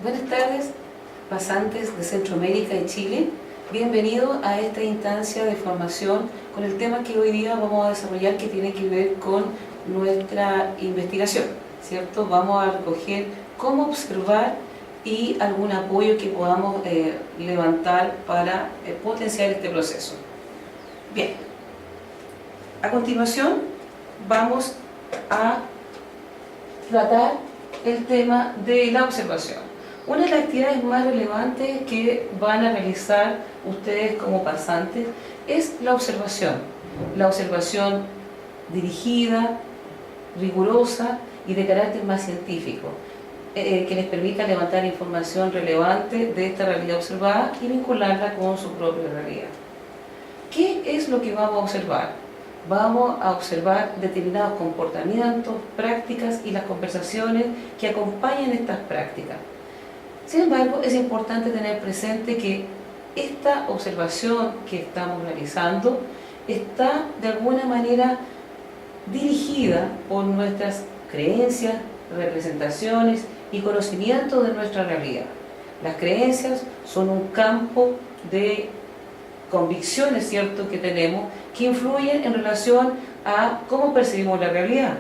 Buenas tardes, pasantes de Centroamérica y Chile. Bienvenidos a esta instancia de formación con el tema que hoy día vamos a desarrollar, que tiene que ver con nuestra investigación, ¿cierto? Vamos a recoger cómo observar y algún apoyo que podamos levantar para potenciar este proceso. Bien, a continuación vamos a tratar el tema de la observación. Una de las actividades más relevantes que van a realizar ustedes como pasantes es la observación. La observación dirigida, rigurosa y de carácter más científico, que les permita levantar información relevante de esta realidad observada y vincularla con su propia realidad. ¿Qué es lo que vamos a observar? Vamos a observar determinados comportamientos, prácticas y las conversaciones que acompañan estas prácticas. Sin embargo, es importante tener presente que esta observación que estamos realizando está de alguna manera dirigida por nuestras creencias, representaciones y conocimientos de nuestra realidad. Las creencias son un campo de convicciones, ¿cierto?, que tenemos, que influyen en relación a cómo percibimos la realidad.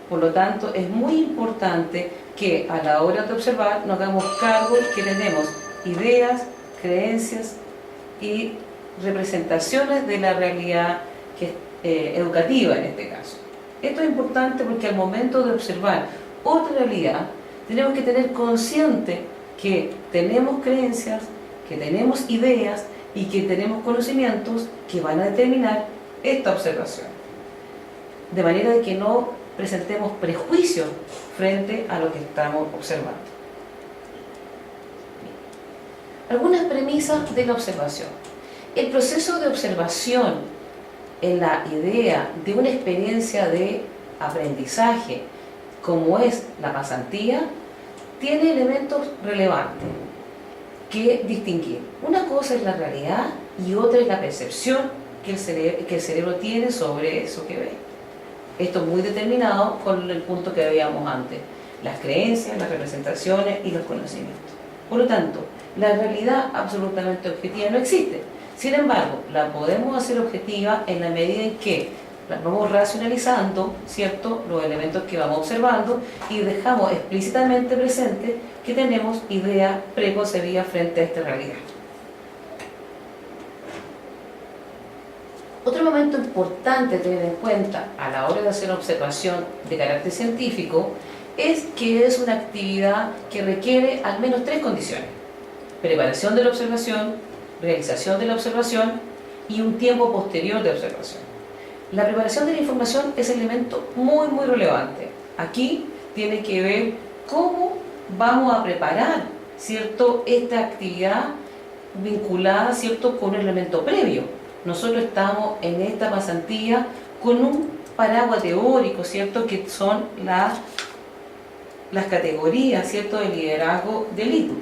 Por lo tanto, es muy importante que a la hora de observar nos hagamos cargo que tenemos ideas, creencias y representaciones de la realidad que es educativa en este caso. Esto es importante porque al momento de observar otra realidad tenemos que tener consciente que tenemos creencias, que tenemos ideas y que tenemos conocimientos que van a determinar esta observación. De manera de que no presentemos prejuicios frente a lo que estamos observando. Algunas premisas de la observación. El proceso de observación en la idea de una experiencia de aprendizaje, como es la pasantía, tiene elementos relevantes que distinguir. Una cosa es la realidad y otra es la percepción que el cerebro tiene sobre eso que ve. Esto es muy determinado con el punto que veíamos antes, las creencias, las representaciones y los conocimientos. Por lo tanto, la realidad absolutamente objetiva no existe. Sin embargo, la podemos hacer objetiva en la medida en que la vamos racionalizando, ¿cierto?, los elementos que vamos observando y dejamos explícitamente presente que tenemos ideas preconcebidas frente a esta realidad. Otro momento importante a tener en cuenta a la hora de hacer observación de carácter científico es que es una actividad que requiere al menos 3 condiciones: preparación de la observación, realización de la observación y un tiempo posterior de observación. La preparación de la información es un elemento muy relevante. Aquí tiene que ver cómo vamos a preparar, ¿cierto?, esta actividad vinculada, ¿cierto?, con un elemento previo. Nosotros estamos en esta pasantía con un paraguas teórico, ¿cierto?, que son las categorías, ¿cierto?, de liderazgo del ITU.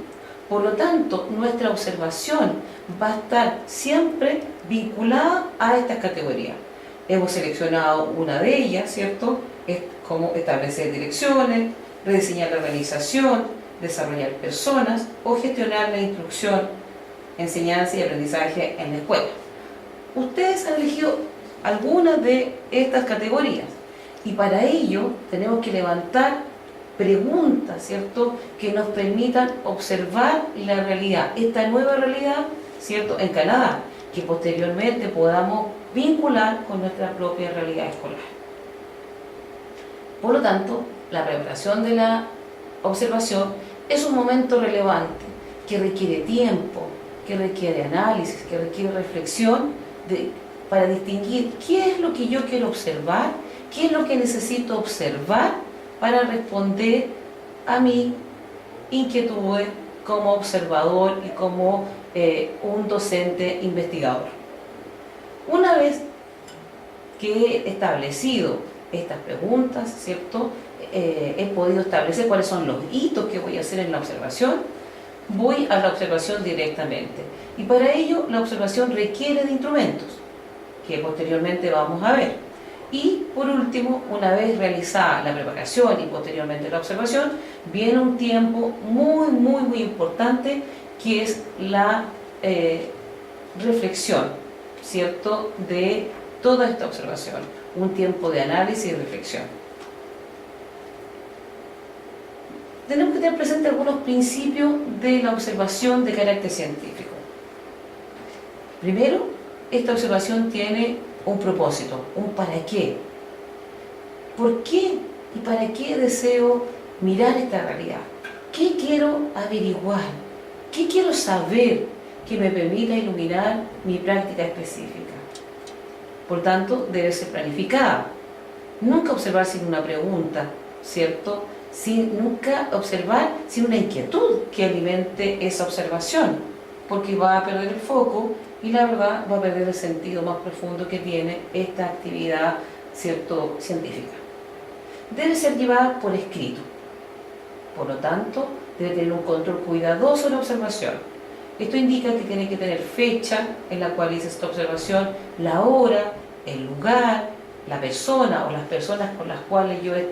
Por lo tanto, nuestra observación va a estar siempre vinculada a estas categorías. Hemos seleccionado una de ellas, ¿cierto?, es como establecer direcciones, rediseñar la organización, desarrollar personas o gestionar la instrucción, enseñanza y aprendizaje en la escuela. Ustedes han elegido algunas de estas categorías y para ello tenemos que levantar preguntas, ¿cierto?, que nos permitan observar la realidad, esta nueva realidad, ¿cierto?, en Canadá, que posteriormente podamos vincular con nuestra propia realidad escolar. Por lo tanto, la preparación de la observación es un momento relevante que requiere tiempo, que requiere análisis, que requiere reflexión para distinguir qué es lo que yo quiero observar, qué es lo que necesito observar para responder a mi inquietudes como observador y como un docente investigador. Una vez que he establecido estas preguntas, ¿cierto?, he podido establecer cuáles son los hitos que voy a hacer en la observación, voy a la observación directamente. Y para ello la observación requiere de instrumentos, que posteriormente vamos a ver. Y por último, una vez realizada la preparación y posteriormente la observación, viene un tiempo muy importante, que es la reflexión, ¿cierto?, de toda esta observación, un tiempo de análisis y reflexión. Tenemos que tener presente algunos principios de la observación de carácter científico. Primero, esta observación tiene un propósito, un para qué. ¿Por qué y para qué deseo mirar esta realidad? ¿Qué quiero averiguar? ¿Qué quiero saber que me permita iluminar mi práctica específica? Por tanto, debe ser planificada. Nunca observar sin una pregunta, ¿cierto? Nunca observar sin una inquietud que alimente esa observación, porque va a perder el foco y la verdad va a perder el sentido más profundo que tiene esta actividad, ¿cierto?, científica. Debe ser llevada por escrito. Por lo tanto, debe tener un control cuidadoso de la observación. Esto indica que tiene que tener fecha en la cual hice esta observación, la hora, el lugar, la persona o las personas con las cuales yo he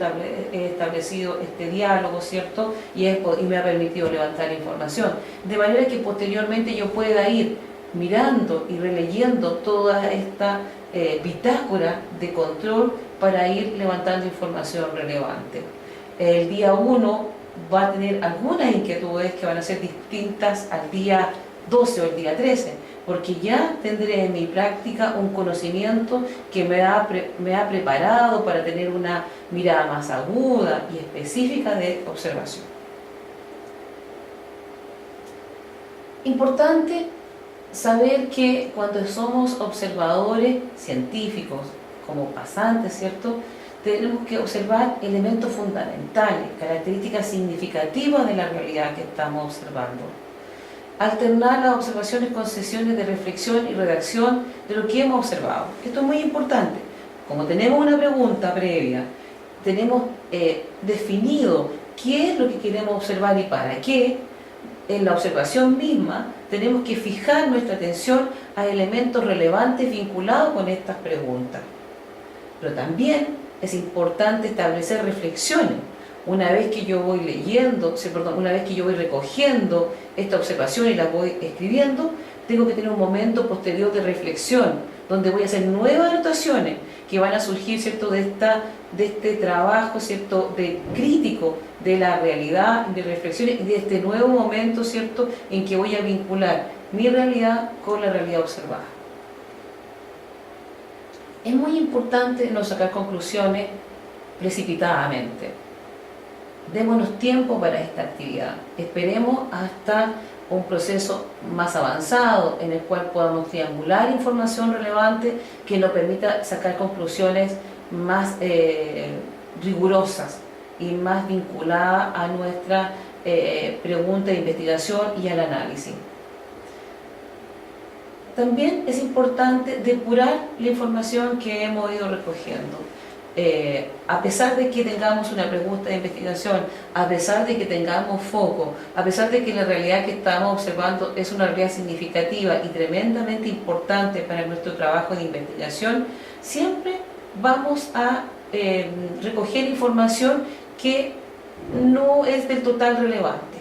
establecido este diálogo, ¿cierto? Y me ha permitido levantar información. De manera que posteriormente yo pueda ir mirando y releyendo toda esta bitácora de control para ir levantando información relevante. El día 1 va a tener algunas inquietudes que van a ser distintas al día 12 o el día 13, porque ya tendré en mi práctica un conocimiento que me ha preparado para tener una mirada más aguda y específica de observación. Importante saber que cuando somos observadores científicos, como pasantes, ¿cierto?, tenemos que observar elementos fundamentales, características significativas de la realidad que estamos observando. Alternar las observaciones con sesiones de reflexión y redacción de lo que hemos observado. Esto es muy importante. Como tenemos una pregunta previa, tenemos definido qué es lo que queremos observar y para qué, en la observación misma tenemos que fijar nuestra atención a elementos relevantes vinculados con estas preguntas. Pero también es importante establecer reflexiones. Una vez que yo voy leyendo, una vez que yo voy recogiendo esta observación y la voy escribiendo, tengo que tener un momento posterior de reflexión, donde voy a hacer nuevas anotaciones que van a surgir, ¿cierto?, de este trabajo, ¿cierto?, de crítico de la realidad, de reflexiones y de este nuevo momento, ¿cierto?, en que voy a vincular mi realidad con la realidad observada. Es muy importante no sacar conclusiones precipitadamente. Démonos tiempo para esta actividad. Esperemos hasta un proceso más avanzado en el cual podamos triangular información relevante que nos permita sacar conclusiones más rigurosas y más vinculadas a nuestra pregunta de investigación y al análisis. También es importante depurar la información que hemos ido recogiendo. A pesar de que tengamos una pregunta de investigación, a pesar de que tengamos foco, a pesar de que la realidad que estamos observando es una realidad significativa y tremendamente importante para nuestro trabajo de investigación, siempre vamos a recoger información que no es del total relevante.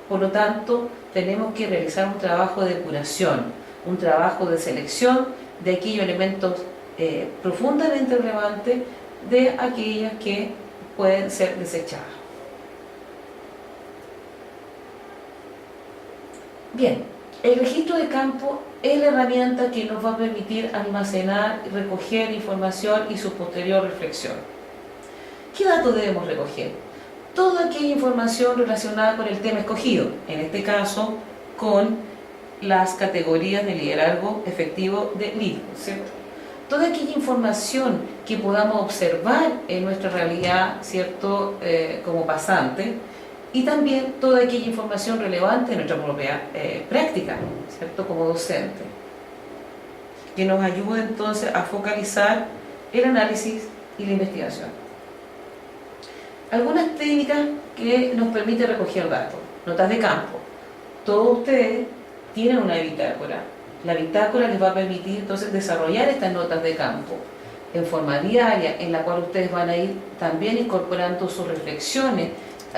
Por lo tanto, tenemos que realizar un trabajo de depuración, un trabajo de selección de aquellos elementos profundamente relevantes de aquellas que pueden ser desechadas. Bien, el registro de campo es la herramienta que nos va a permitir almacenar y recoger información y su posterior reflexión. ¿Qué datos debemos recoger? Toda aquella información relacionada con el tema escogido, en este caso con las categorías de liderazgo efectivo de LEAD, ¿cierto? Toda aquella información que podamos observar en nuestra realidad, ¿cierto?, como pasante, y también toda aquella información relevante en nuestra propia práctica, ¿cierto?, como docente, que nos ayude entonces a focalizar el análisis y la investigación. Algunas técnicas que nos permiten recoger datos. Notas de campo. Todos ustedes tienen una bitácora. La bitácora les va a permitir entonces desarrollar estas notas de campo. en forma diaria, en la cual ustedes van a ir también incorporando sus reflexiones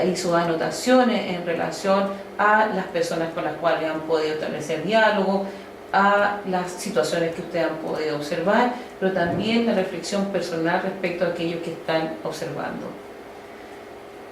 y sus anotaciones en relación a las personas con las cuales han podido establecer diálogo, a las situaciones que ustedes han podido observar, pero también la reflexión personal respecto a aquello que están observando.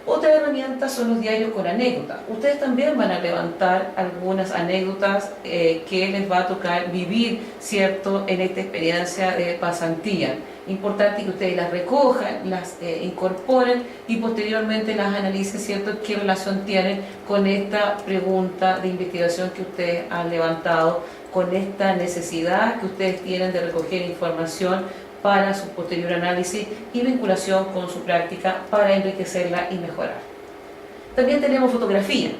Otra herramienta son los diarios con anécdotas. Ustedes también van a levantar algunas anécdotas que les va a tocar vivir, ¿cierto?, en esta experiencia de pasantía. Importante que ustedes las recojan, las incorporen y posteriormente las analicen, ¿cierto?, qué relación tienen con esta pregunta de investigación que ustedes han levantado, con esta necesidad que ustedes tienen de recoger información para su posterior análisis y vinculación con su práctica para enriquecerla y mejorar. También tenemos fotografía.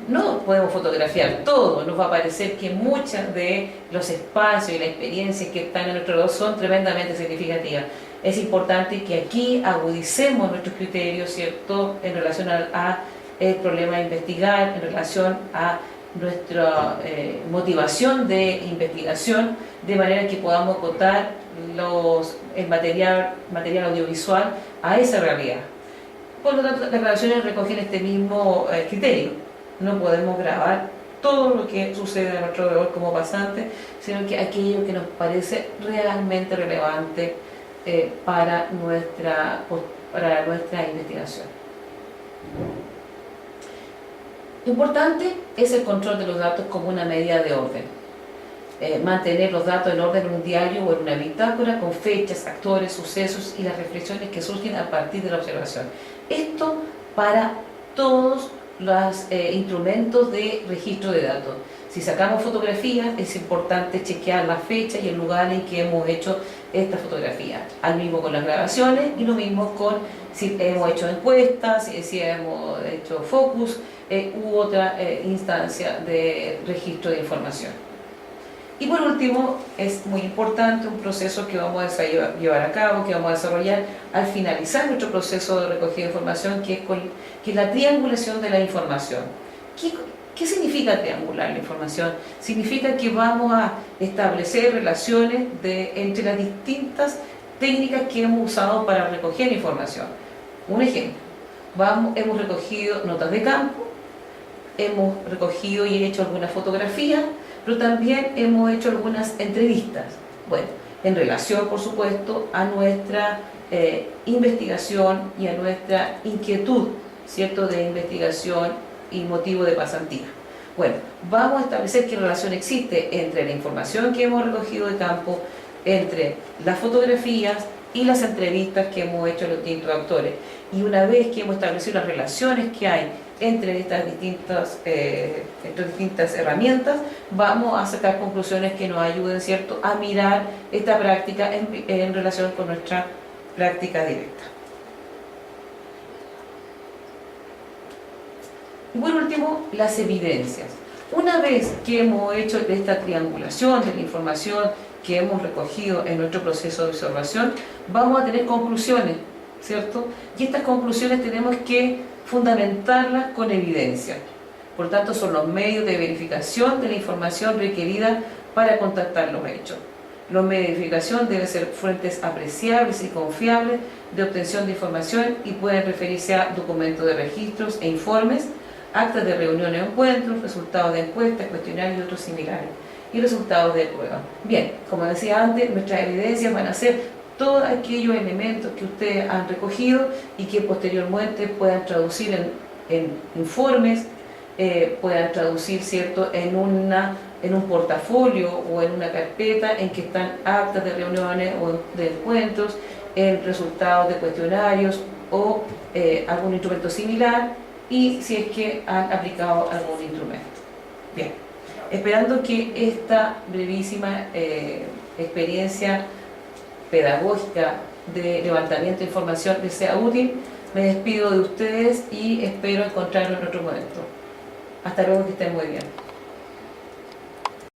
No podemos fotografiar todo, nos va a parecer que muchos de los espacios y las experiencias que están en nuestro alrededor son tremendamente significativas. Es importante que aquí agudicemos nuestros criterios, ¿cierto?, en relación a el problema de investigar, en relación a nuestra motivación de investigación, de manera que podamos acotar el material audiovisual a esa realidad. Por lo tanto, las grabaciones recogen este mismo criterio. No podemos grabar todo lo que sucede a nuestro alrededor como pasante, sino que aquello que nos parece realmente relevante para nuestra investigación. Importante es el control de los datos como una medida de orden. Mantener los datos en orden en un diario o en una bitácora con fechas, actores, sucesos y las reflexiones que surgen a partir de la observación. Esto para todos los instrumentos de registro de datos. Si sacamos fotografías, es importante chequear la fecha y el lugar en que hemos hecho esta fotografía. Al mismo con las grabaciones y lo mismo con si hemos hecho encuestas, si hemos hecho focus u otra instancia de registro de información. Y por último, es muy importante un proceso que vamos a llevar a cabo, que vamos a desarrollar al finalizar nuestro proceso de recogida de información, que es la triangulación de la información. ¿Qué significa triangular la información? Significa que vamos a establecer relaciones entre las distintas técnicas que hemos usado para recoger información. Un ejemplo, hemos recogido notas de campo, hemos recogido y hecho algunas fotografías, pero también hemos hecho algunas entrevistas, bueno, en relación, por supuesto, a nuestra investigación y a nuestra inquietud, ¿cierto?, de investigación y motivo de pasantía. Bueno, vamos a establecer qué relación existe entre la información que hemos recogido de campo, entre las fotografías y las entrevistas que hemos hecho a los distintos actores. Y una vez que hemos establecido las relaciones que hay entre estas distintas herramientas, vamos a sacar conclusiones que nos ayuden, ¿cierto?, a mirar esta práctica en relación con nuestra práctica directa. Y por último, las evidencias. Una vez que hemos hecho esta triangulación de la información que hemos recogido en nuestro proceso de observación, vamos a tener conclusiones, ¿cierto? Y estas conclusiones tenemos que fundamentarlas con evidencia. Por tanto, son los medios de verificación de la información requerida para contactar los hechos. Los medios de verificación deben ser fuentes apreciables y confiables de obtención de información y pueden referirse a documentos de registros e informes, actas de reuniones o encuentros, resultados de encuestas, cuestionarios y otros similares, y resultados de pruebas. Bien, como decía antes, nuestras evidencias van a ser todos aquellos elementos que ustedes han recogido y que posteriormente puedan traducir en informes, puedan traducir, ¿cierto?, en un portafolio o en una carpeta en que están actas de reuniones o de encuentros, en resultados de cuestionarios o algún instrumento similar, y si es que han aplicado algún instrumento. Bien, esperando que esta brevísima experiencia pedagógica de levantamiento de información les sea útil, me despido de ustedes y espero encontrarlos en otro momento. Hasta luego, que estén muy bien.